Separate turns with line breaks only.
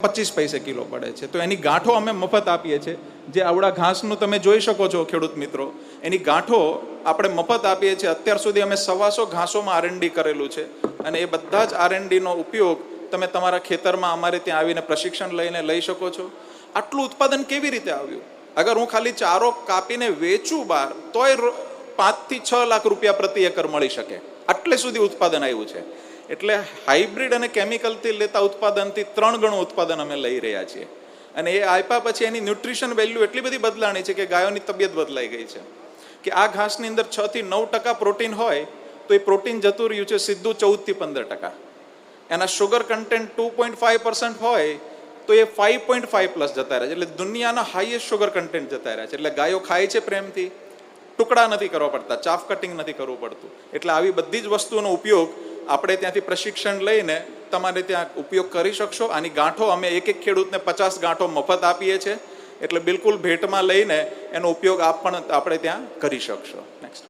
25 પૈસે કિલો પડે છે. તો એની ગાંઠો અમે મફત આપીએ છીએ. જે આવડા ઘાસનું તમે જોઈ શકો છો ખેડૂત મિત્રો, એની ગાંઠો આપણે મફત આપીએ છીએ. અત્યાર સુધી અમે 125 ઘાસોમાં આરએનડી કરેલું છે અને એ બધા જ આરએનડીનો ઉપયોગ તમે તમારા ખેતરમાં અમારે ત્યાં આવીને પ્રશિક્ષણ લઈને લઈ શકો છો. આટલું ઉત્પાદન કેવી રીતે આવ્યું? અગર હું ખાલી ચારો કાપીને વેચું બહાર તોય 5 થી 6 લાખ રૂપિયા પ્રતિ એકર મળી શકે. આટલે સુધી ઉત્પાદન આવ્યું છે. એટલે હાઇબ્રિડ અને કેમિકલથી લેતા ઉત્પાદનથી 3 ગણું ઉત્પાદન અમે લઈ રહ્યા છીએ. અને એ આપ્યા પછી એની ન્યુટ્રિશન વેલ્યુ એટલી બધી બદલાણી છે કે ગાયોની તબિયત બદલાઈ ગઈ છે. કે આ ઘાસની અંદર 6 થી 9% પ્રોટીન હોય તો એ પ્રોટીન જતું રહ્યું છે સીધું 14 થી 15%. એના શુગર કન્ટેન્ટ 2.5% હોય તો એ 5.5 પ્લસ જતા રહે છે. એટલે દુનિયાના હાઈએસ્ટ શુગર કન્ટેન્ટ જતા રહ્યા છે. એટલે ગાયો ખાય છે પ્રેમથી, ટુકડા નથી કરવા પડતા, ચાફ કટિંગ નથી કરવું પડતું. એટલે આવી બધી જ વસ્તુઓનો ઉપયોગ આપણે ત્યાંથી પ્રશિક્ષણ લઈને તમારે ત્યાં ઉપયોગ કરી શકશો. આની ગાંઠો અમે એક ખેડૂતને 50 ગાંઠો મફત આપીએ છીએ. એટલે બિલકુલ ભેટમાં લઈને એનો ઉપયોગ આપ પણ આપણે ત્યાં કરી શકશો. નેક્સ્ટ.